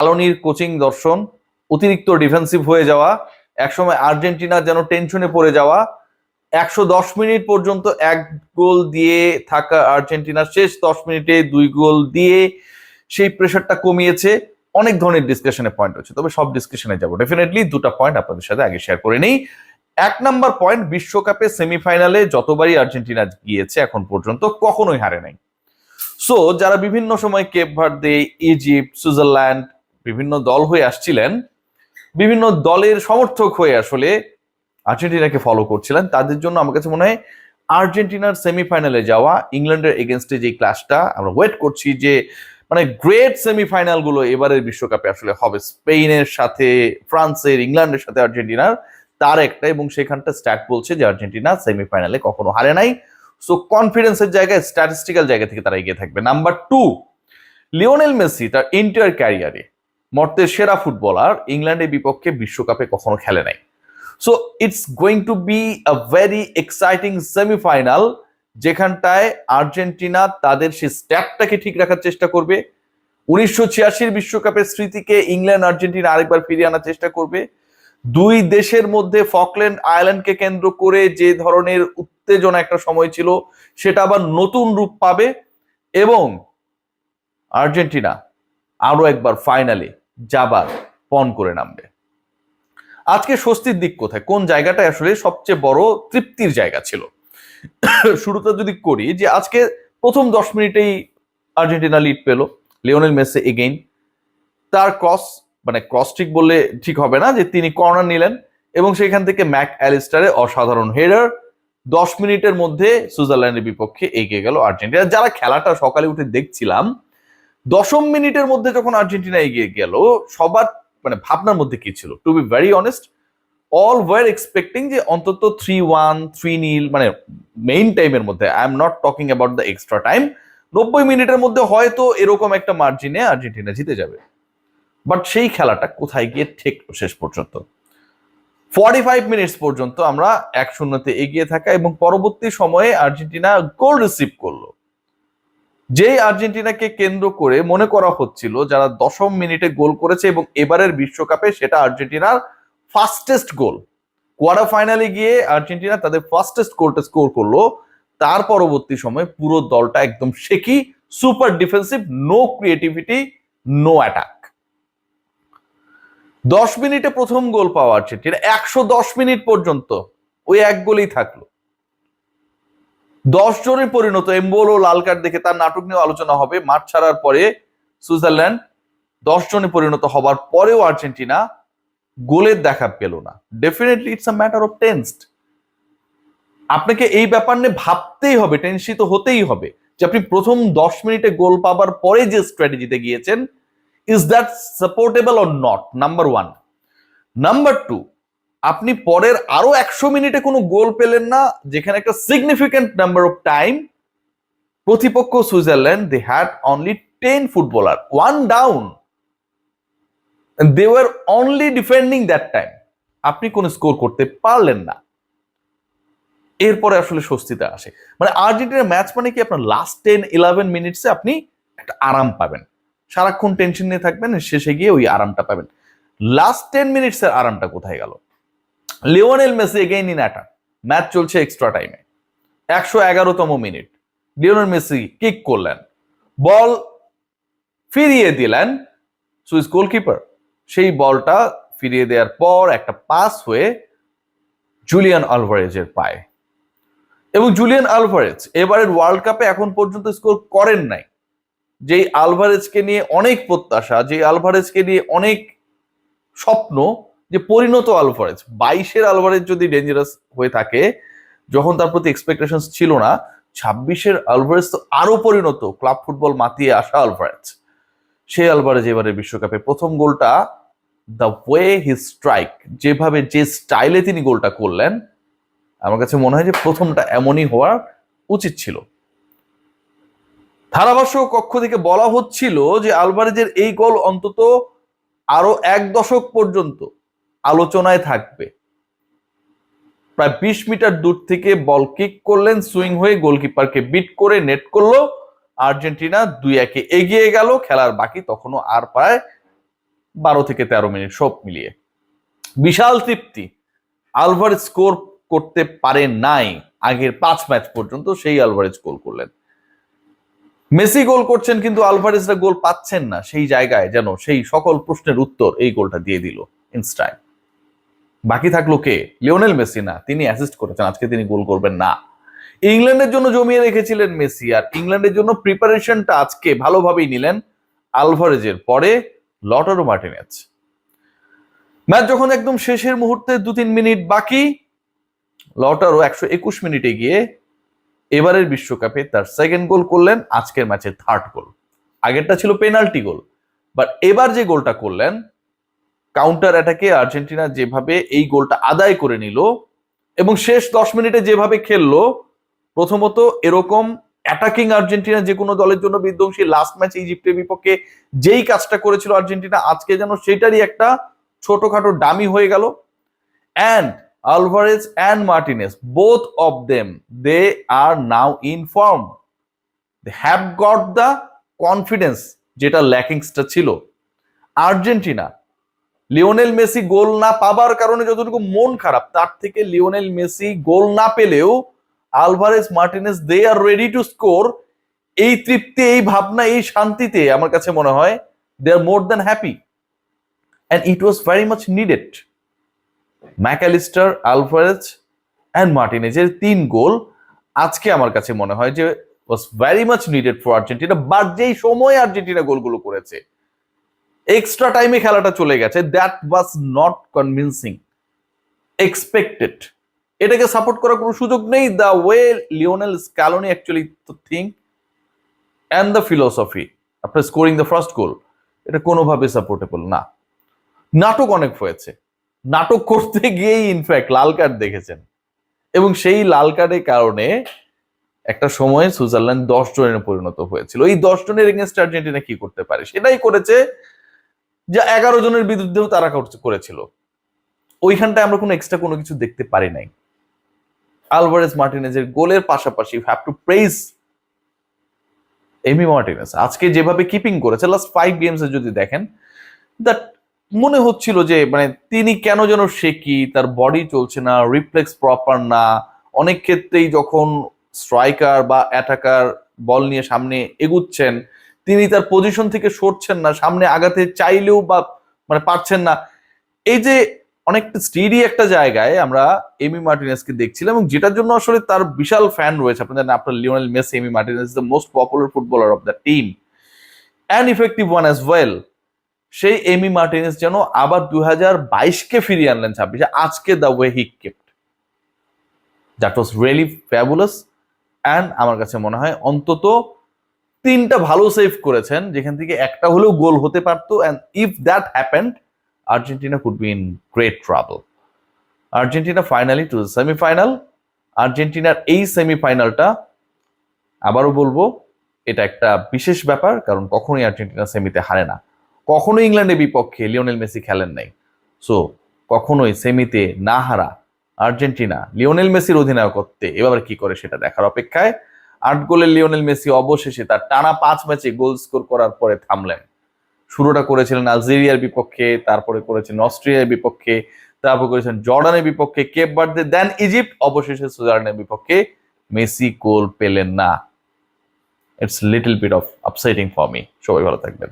স্কালোনির coaching দর্শন, অতিরিক্ত defensive হয়ে যাওয়া, একসময় আর্জেন্টিনা যেন টেনশনে পড়ে যাওয়া, 110 মিনিট পর্যন্ত এক গোল দিয়ে থাকা আর্জেন্টিনা শেষ 10 মিনিটে 2 গোল দিয়ে সেই প্রেশারটা কমিয়েছে। অনেক ধরনের ডিসকাশনের পয়েন্ট হচ্ছে, তবে সব ডিসকাশনে যাবো ডেফিনেটলি। দুটা পয়েন্ট আপনাদের সাথে আগে শেয়ার করে নেই। 1 নম্বর পয়েন্ট, বিশ্বকাপে সেমিফাইনালে যতবারই আর্জেন্টিনা গিয়েছে এখন পর্যন্ত কখনোই হারে নাই। সো যারা বিভিন্ন সময় কেপ ভার্দে, ইজিপ্ট, সুইজারল্যান্ড বিভিন্ন দল হয়ে আসছিলেন, বিভিন্ন দলের সমর্থক হয়ে আসলে আর্জেন্টিনাকে ফলো করছিলেন, তাদের জন্য আমার কাছে মনে হয় আর্জেন্টিনার সেমিফাইনালে যাওয়া, ইংল্যান্ডের এগেনস্টে যে ক্লাসটা আমরা ওয়েট করছি, যে মানে গ্রেট সেমিফাইনাল গুলো এবারের বিশ্বকাপে আসলে হবে স্পেনের সাথে, ফ্রান্সের, ইংল্যান্ডের সাথে আর্জেন্টিনার, তার একটা। এবং সেখানটা স্ট্যাট বলছে যে আর্জেন্টিনা সেমিফাইনালে কখনো হারে নাই। সো কনফিডেন্সের জায়গায়, স্ট্যাটিস্টিক্যাল জায়গা থেকে তারা এগিয়ে থাকবে। নাম্বার 2, লিওনেল মেসি তার এন্টায়ার ক্যারিয়ারে মর্তের সেরা ফুটবলার, ইংল্যান্ডের বিপক্ষে বিশ্বকাপে কখনো খেলে নাই। So it's going to be a very exciting semifinal, যেখানটায় আর্জেন্টিনা তাদের সেই স্ট্যাটটাকে ঠিক রাখার চেষ্টা করবে। 1986 বিশ্বকাপের স্মৃতিকে ইংল্যান্ড আর্জেন্টিনা আরেকবার ফিরিয়ে আনার চেষ্টা করবে। দুই দেশের মধ্যে ফকল্যান্ড আইল্যান্ডকে কেন্দ্র করে যে ধরনের উত্তেজনা একটা সময় ছিল, সেটা আবার নতুন রূপ পাবে এবং আর্জেন্টিনা আরো একবার ফাইনালে যাবার পণ করে নামবে। আজকে স্বস্তির দিক কোথায়, কোন জায়গাটা আসলে সবচেয়ে বড় তৃপ্তির জায়গা ছিল? শুরুটা যদি করি, যে আজকে প্রথম 10 মিনিটেই আর্জেন্টিনা লিড পেল, লিওনেল মেসি এগেইন তার ক্রস ঠিক বললে ঠিক হবে না, যে তিনি কর্নার নিলেন এবং সেখান থেকে ম্যাক অ্যালিস্টারের অসাধারণ হেডার। 10 মিনিটের মধ্যে সুইজারল্যান্ডের বিপক্ষে এগিয়ে গেল আর্জেন্টিনা। যারা খেলাটা সকালে উঠে দেখছিলাম, 10 মিনিটের মধ্যে যখন আর্জেন্টিনা এগিয়ে গেল, সবার মানে ভাবনার মধ্যে কি ছিল? To be very honest, all were expecting যে অন্তত 3-1, 3-0, মানে মেইন টাইমের মধ্যে, I am not talking about the extra time, 90 মিনিটের মধ্যে হয়তো এরকম একটা মার্জিনে আর্জেন্টিনা জিতে যাবে। বাট সেই খেলাটা কোথায় গিয়ে ঠেকলো শেষ পর্যন্ত? 45 মিনিটস পর্যন্ত আমরা 1-0 এগিয়ে থাকা এবং পরবর্তী সময়ে আর্জেন্টিনা গোল রিসিভ করলো, যেই আর্জেন্টিনাকে কেন্দ্র করে মনে করা হচ্ছিল যারা 10 মিনিটে গোল করেছে এবং এবারের বিশ্বকাপে সেটা আর্জেন্টিনার ফাস্টেস্ট গোল। কোয়ার্টার ফাইনালে গিয়ে আর্জেন্টিনা তাদের ফাস্টেস্ট গোলটা স্কোর করলো। তার পরবর্তী সময় পুরো দলটা একদম shaky, super defensive, no creativity, no attack. 10 মিনিটে প্রথম গোল পাওয়া আর্জেন্টিনা 110 মিনিট পর্যন্ত ওই এক গোলেই থাকলো। 10 জনের পরিণত, এমবোলো লাল কার্ড দেখে তার নাটক নিয়ে আলোচনা হবে। মাঠ ছাড়ার পরে সুইজারল্যান্ড 10 জনে পরিণত হবার পরেও আর্জেন্টিনা গোলের দেখা পেল না। Definitely it's a matter of tensed. আপনাকে এই ব্যাপার নিয়ে ভাবতেই হবে, টেনশিত হতেই হবে যে আপনি প্রথম 10 মিনিটে গোল পাবার পরে যে স্ট্র্যাটেজিতে গিয়েছেন, is that supportable or not? Number 1। Number 2, আপনি পরের আরো 100 মিনিটে কোনো গোল পেলেন না, যেখানে একটা সিগনিফিক্যান্ট নাম্বার অফ টাইম প্রতিপক্ষ Switzerland, they had only 10 footballer, 1 down, they were only defending that time. আপনি কোনো স্কোর করতে পারলেন না। এরপরে আসলে স্বস্তিতে আসে, মানে আর্জেন্টিনার ম্যাচ মানে কি, আপনার লাস্ট 10-11 মিনিটসে আপনি একটা আরাম পাবেন। সারাক্ষণ টেনশন নিয়ে থাকবেন, শেষে গিয়ে ওই আরামটা পাবেন। লাস্ট 10 মিনিটসের আরামটা কোথায় গেল? Lionel Messi again in attack, match চলছে এক্সট্রা টাইমে, 111তম মিনিট, লিওনেল মেসি কিক করলেন, বল ফিরিয়ে দিলেন সুইস গোলকিপার। সেই বলটা ফিরিয়ে দেওয়ার পর একটা পাস হয়ে জুলিয়ান আলভারেজের পায়ে, এবং জুলিয়ান আলভারেজ এবারের ওয়ার্ল্ড কাপে এখন পর্যন্ত স্কোর করেন নাই। যেই আলভারেজকে নিয়ে অনেক প্রত্যাশা, যে আলভারেজকে নিয়ে অনেক স্বপ্ন, যে পরিণত আলভারেজ, 22-এর আলভারেজ যদি ডেঞ্জারাস হয়ে থাকে, যখন তার প্রতি এক্সপেকটেশন ছিল না, 26-এর আলভারেজ তো আরো পরিণত, ক্লাব ফুটবল মাতিয়ে আসা আলভারেজ। সেই আলভারেজ এবারে বিশ্বকাপে প্রথম গোলটা, দ্য ওয়ে হি স্ট্রাইক, যেভাবে যে স্টাইলে তিনি গোলটা করলেন, আমার কাছে মনে হয় যে প্রথমটা এমনই হওয়া উচিত ছিল। ধারাভাষ্য কক্ষ থেকে বলা হচ্ছিল যে আলভারেজের এই গোল অন্তত আরো 1 দশক পর্যন্ত আলোচনায় থাকবে। প্রায় 20 মিটার দূর থেকে বল কিক করলেন, সুইং হয়ে গোলকিপারকে বিট করে নেট করলো, আর্জেন্টিনা 2-1 এগিয়ে গেল। খেলার বাকি তখনও আর প্রায় 12 থেকে 13 মিনিট সব মিলিয়ে। বিশাল তৃপ্তি। আলভারেজ স্কোর করতে পারে নাই আগের 5 ম্যাচ পর্যন্ত, সেই আলভারেজ গোল করলেন। মেসি গোল করছেন কিন্তু আলভারেজরা গোল পাচ্ছেন না, সেই জায়গায় যেন সেই সকল প্রশ্নের উত্তর এই গোলটা দিয়ে দিল ইনস্টায়। বাকি থাকলো কে? লিওনেল মেসি না, তিনি অ্যাসিস্ট করেছেন, আজকে তিনি গোল করবেন না। ইংল্যান্ডের জন্য জমিয়ে রেখেছিলেন মেসি, আর ইংল্যান্ডের জন্য প্রিপারেশনটা আজকে ভালোভাবেই নিলেন আলভারেজের পরে লটারো মার্টিনেজ। ম্যাচ যখন একদম শেষের মুহূর্তে 2-3 মিনিট বাকি, লটারো 121 মিনিটে গিয়ে এবারের বিশ্বকাপে তার সেকেন্ড গোল করলেন, আজকের ম্যাচের থার্ড গোল। আগেরটা ছিল পেনাল্টি গোল, বাট এবার যে গোলটা করলেন কাউন্টার অ্যাটাকে আর্জেন্টিনা যেভাবে এই গোলটা আদায় করে নিল এবং শেষ 10 মিনিটে যেভাবে খেললো, প্রথমত এরকম অ্যাটাকিং আর্জেন্টিনা যে কোনো দলের জন্য বিধ্বংসী। লাস্ট ম্যাচ ইজিপ্টের বিপক্ষে যেই কাজটা করেছিল আর্জেন্টিনা, আজকে যেন সেটারই একটা ছোটখাটো ডামি হয়ে গেল। And Alvarez and Martinez, both of them, they are now in form. They have got the confidence যেটা ল্যাকিংসটা ছিল। আর্জেন্টিনা লিওনেল মেসি গোল না পাবার কারণে যতটুকু মন খারাপ, তার থেকে লিওনেল মেসি গোল না পেলেও Alvarez Martinez they are ready to score, এই তৃপ্তি, এই ভাবনা, এই শান্তিতে আমার কাছে মনে হয় they are more than happy, and it was very much needed. McAllister, Alvarez and মার্টিনেজের 3 গোল আজকে আমার কাছে মনে হয় যে was very much needed for Argentina. But যেই সময় আর্জেন্টিনা গোলগুলো করেছে, এক্সট্রা টাইমে খেলাটা চলে গেছে, that was not convincing, expected. এটাকে সাপোর্ট করার কোনো সুযোগ নেই। The way Lionel Scaloni actually think and the philosophy after scoring the first গোল, এটা কোনোভাবে সাপোর্টেবল না। নাটক অনেক হয়েছে, নাটক করতে গিয়েই ইনফ্যাক্ট লাল কার্ড দেখেছেন, এবং সেই লাল কার্ডের কারণে একটা সময় সুইজারল্যান্ড 10 জনের পরিণত হয়েছিল। এই 10 জনের এগেনস্ট আর্জেন্টিনা কি করতে পারে সেটাই করেছে, যা 11 জনের বিরুদ্ধেও তারা করেছিল। ওইখানটায় আমরা কোনো এক্সট্রা কোনো কিছু দেখতে পারি নাই। আলভারেজ মার্টিনেজের গোলের পাশাপাশি you have to praise Emi Martinez. আজকে যেভাবে কিপিং করেছে লাস্ট 5 গেমসে যদি দেখেন, দ্যাট মনে হচ্ছিল যে মানে তিনি কেন যেন শেকি, তার বডি চলছে না, রিফ্লেক্স প্রপার না। অনেক ক্ষেত্রেই যখন স্ট্রাইকার বা অ্যাটাকার বল নিয়ে সামনে এগুচ্ছেন, তিনি তার পজিশন থেকে সরছেন না, সামনে আগাতে চাইলেও বা মানে পারছেন না। এই যে অনেকটা স্টিডি একটা জায়গায় আমরা এমি মার্টিনেজকে দেখছিলাম, এবং যেটার জন্য আসলে তার বিশাল ফ্যান রয়েছে। আপনি জানেন আপনার Lionel Messi, Emi Martinez is the most popular footballer of the team and effective one as well. সেই এমি মার্টিনেজ যেন আবার 2022-কে ফিরিয়ে আনলেন 26-এ। আজকে the way he kept, that was really fabulous. And আমার কাছে মনে হয় অন্তত 3টা ভালো সেভ করেছেন, যেখান থেকে একটা হলেও গোল হতে পারতো। And if that happened, Argentina could be in great trouble. Argentina finally to semifinal. আর্জেন্টিনার এই সেমিফাইনালটা আবারও বলবো, এটা একটা বিশেষ ব্যাপার, কারণ কখনোই আর্জেন্টিনা সেমিতে হারে না। কখনোই ইংল্যান্ডের বিপক্ষে লিওনেল মেসি খেলেন নাই। সো কখনোই সেমিতে না হারা আর্জেন্টিনা লিওনেল মেসির অধিনায়কত্বে এবার কি করে সেটা দেখার অপেক্ষায়। 8 গোলের লিওনেল মেসি অবশেষে তার টানা 5 ম্যাচে গোল স্কোর করার পরে থামলেন। শুরুটা করেছিলেন আলজেরিয়ার বিপক্ষে, তারপরে করেছেন অস্ট্রিয়ার বিপক্ষে, তারপর করেছেন জর্ডানের বিপক্ষে, কেপ ভার্দে, দেন ইজিপ্ট, অবশেষে সুইজারল্যান্ডের বিপক্ষে মেসি গোল পেলেন না। It's little bit of upsetting for me. সবাই ভালো থাকবেন।